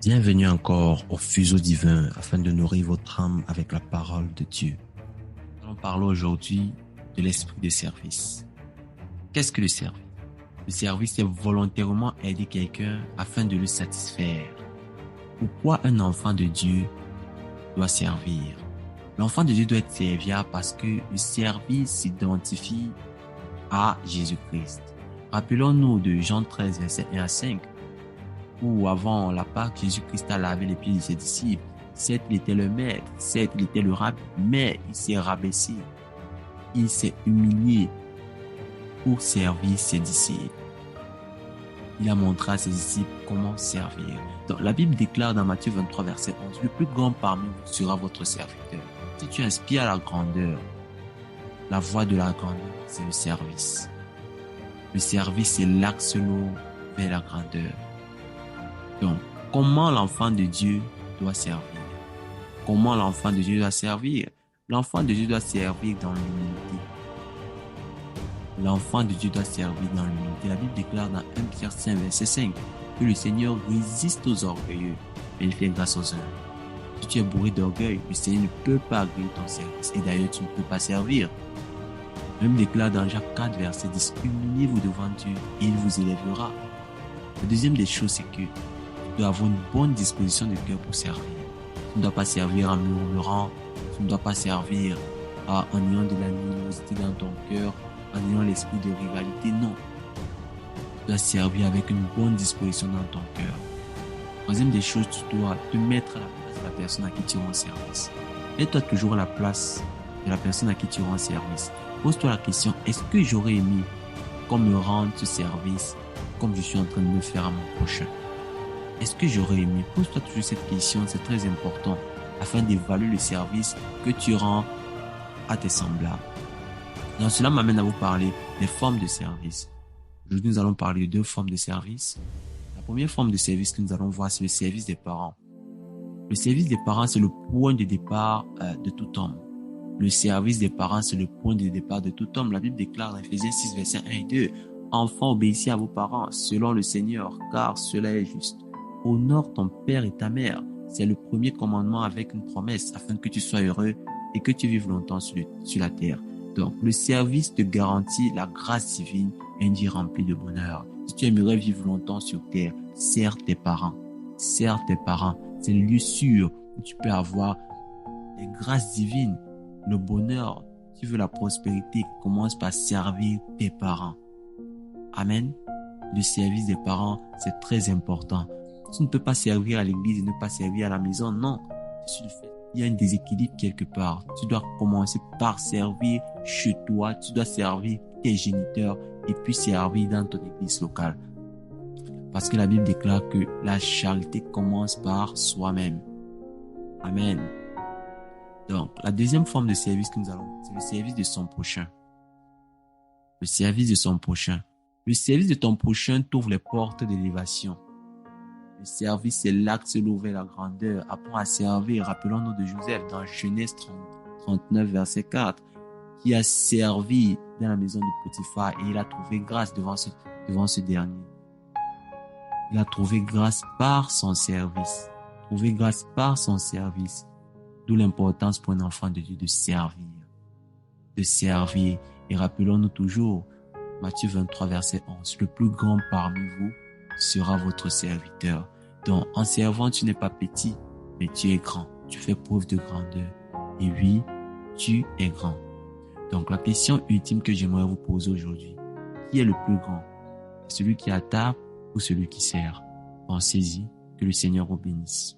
Bienvenue encore au fuseau divin afin de nourrir votre âme avec la parole de Dieu. Nous allons parler aujourd'hui de l'esprit de service. Qu'est-ce que le service? Le service, c'est volontairement aider quelqu'un afin de le satisfaire. Pourquoi un enfant de Dieu doit servir? L'enfant de Dieu doit être serviable parce que le service s'identifie à Jésus-Christ. Rappelons-nous de Jean 13, verset 1 à 5. Où avant la Pâque, Jésus-Christ a lavé les pieds de ses disciples. Certes, il était le maître, certes, il était le rabbi, mais il s'est rabaissé. Il s'est humilié pour servir ses disciples. Il a montré à ses disciples comment servir. Donc, la Bible déclare dans Matthieu 23, verset 11, « Le plus grand parmi vous sera votre serviteur. » Si tu inspires la grandeur, la voie de la grandeur, c'est le service. Le service, c'est l'axe lourd vers la grandeur. Donc, comment l'enfant de Dieu doit servir? Comment l'enfant de Dieu doit servir? L'enfant de Dieu doit servir dans l'humilité. L'enfant de Dieu doit servir dans l'humilité. La Bible déclare dans 1 Pierre 5, verset 5, que le Seigneur résiste aux orgueilleux, mais il fait grâce aux humbles. Si tu es bourré d'orgueil, le Seigneur ne peut pas agréer ton service. Et d'ailleurs, tu ne peux pas servir. La Bible déclare dans Jacques 4, verset 10, humiliez-vous devant Dieu et il vous élèvera. La deuxième des choses, c'est que tu dois avoir une bonne disposition de cœur pour servir. Tu ne dois pas servir en murmurant, tu ne dois pas servir en ayant de l'animosité dans ton cœur, en ayant l'esprit de rivalité, non. Tu dois servir avec une bonne disposition dans ton cœur. Troisième des choses, tu dois te mettre à la place de la personne à qui tu rends service. Mets-toi toujours à la place de la personne à qui tu rends service. Pose-toi la question, est-ce que j'aurais aimé qu'on me rende ce service comme je suis en train de le faire à mon prochain? Est-ce que j'aurais aimé? Pose-toi toujours cette question, c'est très important, afin d'évaluer le service que tu rends à tes semblables. Donc, cela m'amène à vous parler des formes de service. Aujourd'hui, nous allons parler de deux formes de service. La première forme de service que nous allons voir, c'est le service des parents. Le service des parents, c'est le point de départ de tout homme. Le service des parents, c'est le point de départ de tout homme. La Bible déclare dans Ephésiens 6, versets 1 et 2, « Enfants, obéissez à vos parents, selon le Seigneur, car cela est juste. Honore ton père et ta mère. » C'est le premier commandement avec une promesse, afin que tu sois heureux et que tu vives longtemps sur la terre. Donc, le service te garantit la grâce divine et une vie remplie de bonheur. Si tu aimerais vivre longtemps sur terre, sers tes parents. Sers tes parents. C'est le lieu sûr où tu peux avoir les grâces divines, le bonheur. Si tu veux la prospérité, commence par servir tes parents. Amen. Le service des parents, c'est très important. Tu ne peux pas servir à l'église et ne pas servir à la maison. Non. Il y a un déséquilibre quelque part. Tu dois commencer par servir chez toi. Tu dois servir tes géniteurs et puis servir dans ton église locale. Parce que la Bible déclare que la charité commence par soi-même. Amen. Donc, la deuxième forme de service que nous allons, c'est le service de son prochain. Le service de son prochain. Le service de ton prochain t'ouvre les portes d'élévation. Le service, c'est l'axe lourd vers la grandeur. Apprends à servir. Rappelons-nous de Joseph dans Genèse 39, verset 4, qui a servi dans la maison de Potiphar et il a trouvé grâce devant ce dernier. Il a trouvé grâce par son service. Trouvé grâce par son service. D'où l'importance pour un enfant de Dieu de servir. De servir. Et rappelons-nous toujours, Matthieu 23, verset 11, « Le plus grand parmi vous sera votre serviteur. » Donc, en servant, tu n'es pas petit, mais tu es grand. Tu fais preuve de grandeur. Et oui, tu es grand. Donc, la question ultime que j'aimerais vous poser aujourd'hui, qui est le plus grand? Celui qui est à table ou celui qui sert? Pensez-y, que le Seigneur vous bénisse.